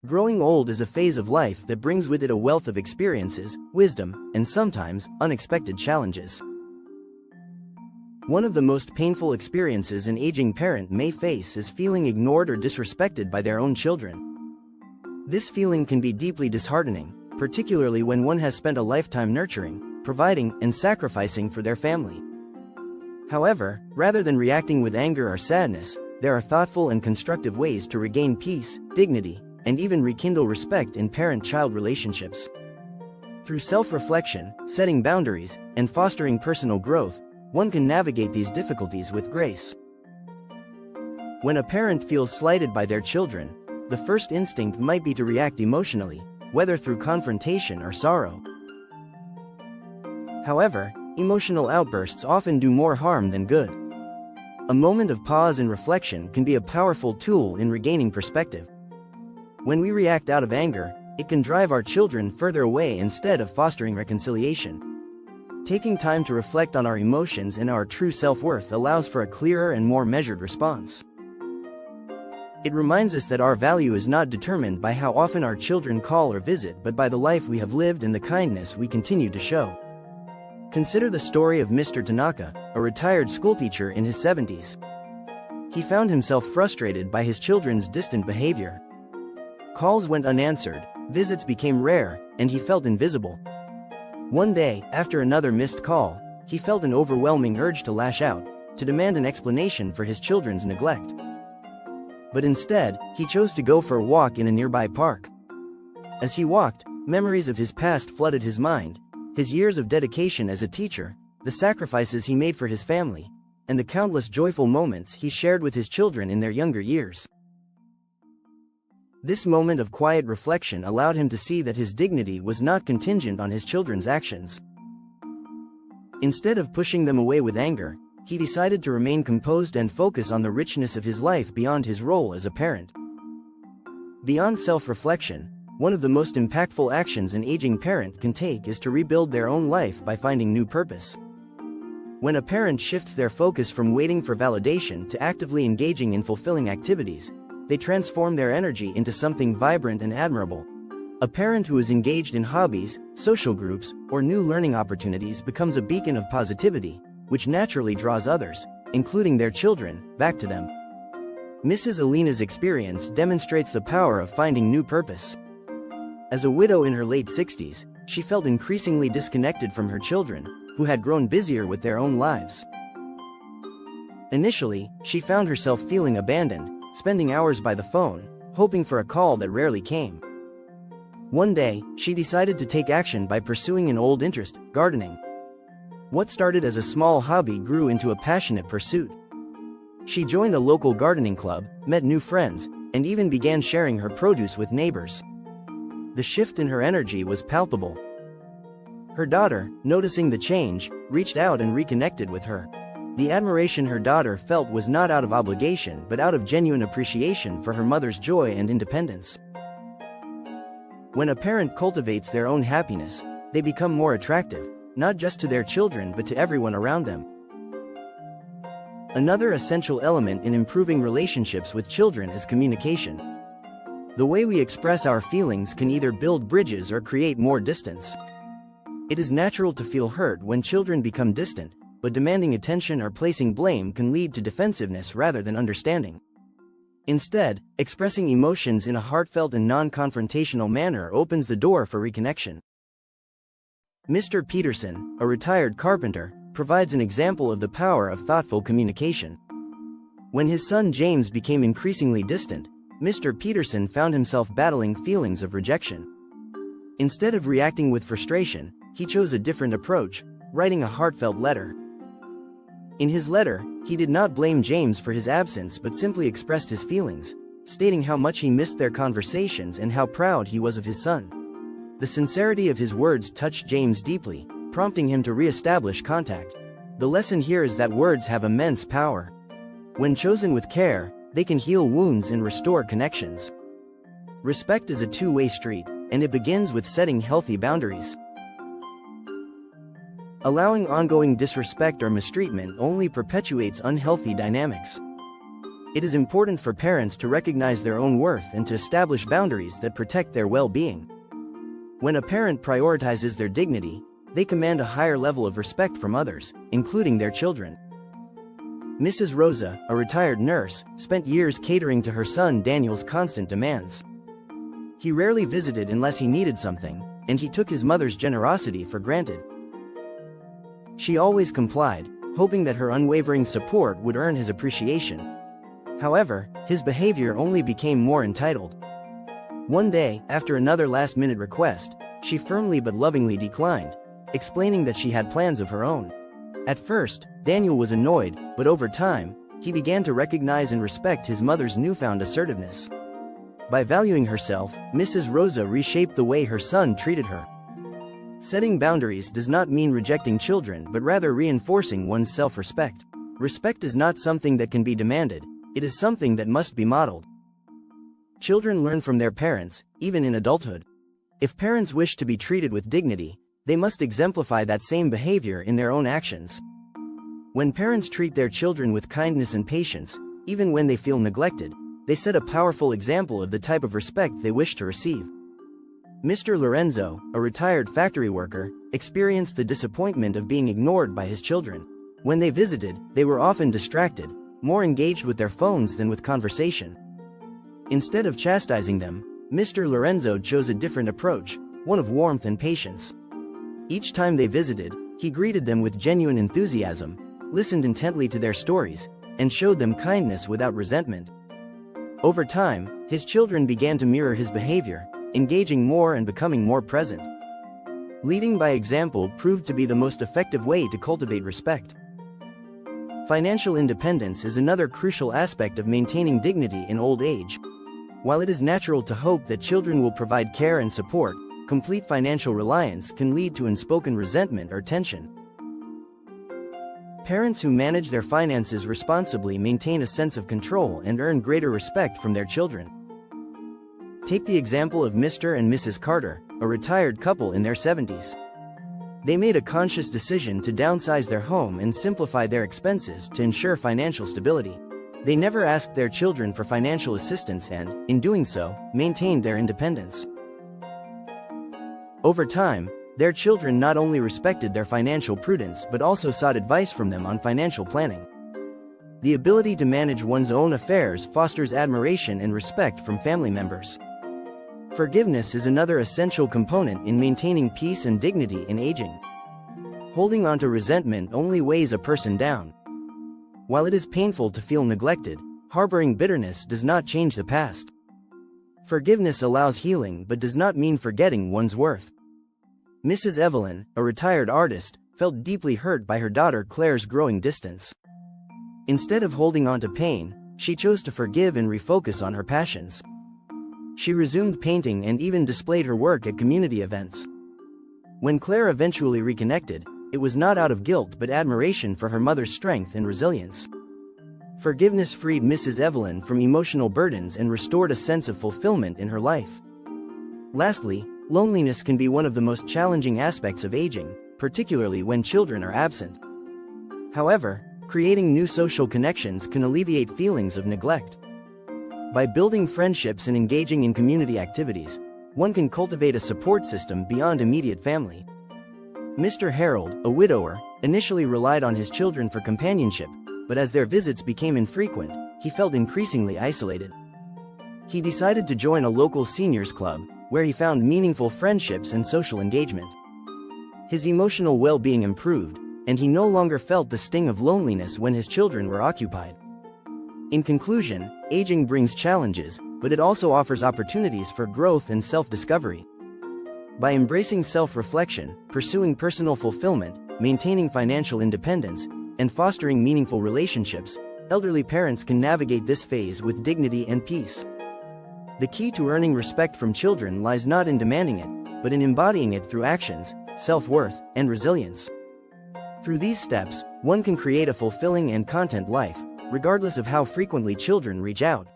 Growing old is a phase of life that brings with it a wealth of experiences, wisdom, and sometimes, unexpected challenges. One of the most painful experiences an aging parent may face is feeling ignored or disrespected by their own children. This feeling can be deeply disheartening, particularly when one has spent a lifetime nurturing, providing, and sacrificing for their family. However, rather than reacting with anger or sadness, there are thoughtful and constructive ways to regain peace, dignity, and even rekindle respect in parent-child relationships. Through self-reflection, setting boundaries, and fostering personal growth, one can navigate these difficulties with grace. When a parent feels slighted by their children, the first instinct might be to react emotionally, whether through confrontation or sorrow. However, emotional outbursts often do more harm than good. A moment of pause and reflection can be a powerful tool in regaining perspective. When we react out of anger, it can drive our children further away instead of fostering reconciliation. Taking time to reflect on our emotions and our true self-worth allows for a clearer and more measured response. It reminds us that our value is not determined by how often our children call or visit, but by the life we have lived and the kindness we continue to show. Consider the story of Mr. Tanaka, a retired schoolteacher in his 70s. He found himself frustrated by his children's distant behavior. Calls went unanswered, visits became rare, and he felt invisible. One day, after another missed call, he felt an overwhelming urge to lash out, to demand an explanation for his children's neglect. But instead, he chose to go for a walk in a nearby park. As he walked, memories of his past flooded his mind, his years of dedication as a teacher, the sacrifices he made for his family, and the countless joyful moments he shared with his children in their younger years. This moment of quiet reflection allowed him to see that his dignity was not contingent on his children's actions. Instead of pushing them away with anger, he decided to remain composed and focus on the richness of his life beyond his role as a parent. Beyond self-reflection, one of the most impactful actions an aging parent can take is to rebuild their own life by finding new purpose. When a parent shifts their focus from waiting for validation to actively engaging in fulfilling activities, they transform their energy into something vibrant and admirable. A parent who is engaged in hobbies, social groups, or new learning opportunities becomes a beacon of positivity, which naturally draws others, including their children, back to them. Mrs. Alina's experience demonstrates the power of finding new purpose. As a widow in her late 60s, she felt increasingly disconnected from her children, who had grown busier with their own lives. Initially, she found herself feeling abandoned, spending hours by the phone, hoping for a call that rarely came. One day, she decided to take action by pursuing an old interest, gardening. What started as a small hobby grew into a passionate pursuit. She joined a local gardening club, met new friends, and even began sharing her produce with neighbors. The shift in her energy was palpable. Her daughter, noticing the change, reached out and reconnected with her. The admiration her daughter felt was not out of obligation but out of genuine appreciation for her mother's joy and independence. When a parent cultivates their own happiness, they become more attractive, not just to their children but to everyone around them. Another essential element in improving relationships with children is communication. The way we express our feelings can either build bridges or create more distance. It is natural to feel hurt when children become distant, but demanding attention or placing blame can lead to defensiveness rather than understanding. Instead, expressing emotions in a heartfelt and non-confrontational manner opens the door for reconnection. Mr. Peterson, a retired carpenter, provides an example of the power of thoughtful communication. When his son James became increasingly distant, Mr. Peterson found himself battling feelings of rejection. Instead of reacting with frustration, he chose a different approach, writing a heartfelt letter. In his letter, he did not blame James for his absence but simply expressed his feelings, stating how much he missed their conversations and how proud he was of his son. The sincerity of his words touched James deeply, prompting him to re-establish contact. The lesson here is that words have immense power. When chosen with care, they can heal wounds and restore connections. Respect is a two-way street, and it begins with setting healthy boundaries. Allowing ongoing disrespect or mistreatment only perpetuates unhealthy dynamics. It is important for parents to recognize their own worth and to establish boundaries that protect their well-being. When a parent prioritizes their dignity, they command a higher level of respect from others, including their children. Mrs. Rosa, a retired nurse, spent years catering to her son Daniel's constant demands. He rarely visited unless he needed something, and he took his mother's generosity for granted. She always complied, hoping that her unwavering support would earn his appreciation. However, his behavior only became more entitled. One day, after another last-minute request, she firmly but lovingly declined, explaining that she had plans of her own. At first, Daniel was annoyed, but over time, he began to recognize and respect his mother's newfound assertiveness. By valuing herself, Mrs. Rosa reshaped the way her son treated her. Setting boundaries does not mean rejecting children but rather reinforcing one's self-respect. Respect is not something that can be demanded, it is something that must be modeled. Children learn from their parents, even in adulthood. If parents wish to be treated with dignity, they must exemplify that same behavior in their own actions. When parents treat their children with kindness and patience, even when they feel neglected, they set a powerful example of the type of respect they wish to receive. Mr. Lorenzo, a retired factory worker, experienced the disappointment of being ignored by his children. When they visited, they were often distracted, more engaged with their phones than with conversation. Instead of chastising them, Mr. Lorenzo chose a different approach, one of warmth and patience. Each time they visited, he greeted them with genuine enthusiasm, listened intently to their stories, and showed them kindness without resentment. Over time, his children began to mirror his behavior, engaging more and becoming more present. Leading by example proved to be the most effective way to cultivate respect. Financial independence is another crucial aspect of maintaining dignity in old age. While it is natural to hope that children will provide care and support, complete financial reliance can lead to unspoken resentment or tension. Parents who manage their finances responsibly maintain a sense of control and earn greater respect from their children. Take the example of Mr. and Mrs. Carter, a retired couple in their 70s. They made a conscious decision to downsize their home and simplify their expenses to ensure financial stability. They never asked their children for financial assistance and, in doing so, maintained their independence. Over time, their children not only respected their financial prudence but also sought advice from them on financial planning. The ability to manage one's own affairs fosters admiration and respect from family members. Forgiveness is another essential component in maintaining peace and dignity in aging. Holding on to resentment only weighs a person down. While it is painful to feel neglected, harboring bitterness does not change the past. Forgiveness allows healing but does not mean forgetting one's worth. Mrs. Evelyn, a retired artist, felt deeply hurt by her daughter Claire's growing distance. Instead of holding on to pain, she chose to forgive and refocus on her passions. She resumed painting and even displayed her work at community events. When Claire eventually reconnected, it was not out of guilt but admiration for her mother's strength and resilience. Forgiveness freed Mrs. Evelyn from emotional burdens and restored a sense of fulfillment in her life. Lastly, loneliness can be one of the most challenging aspects of aging, particularly when children are absent. However, creating new social connections can alleviate feelings of neglect. By building friendships and engaging in community activities, one can cultivate a support system beyond immediate family. Mr. Harold, a widower, initially relied on his children for companionship, but as their visits became infrequent, he felt increasingly isolated. He decided to join a local seniors club, where he found meaningful friendships and social engagement. His emotional well-being improved, and he no longer felt the sting of loneliness when his children were occupied. In conclusion, aging brings challenges, but it also offers opportunities for growth and self-discovery. By embracing self-reflection, pursuing personal fulfillment, maintaining financial independence, and fostering meaningful relationships, elderly parents can navigate this phase with dignity and peace. The key to earning respect from children lies not in demanding it, but in embodying it through actions, self-worth, and resilience. Through these steps, one can create a fulfilling and content life, regardless of how frequently children reach out.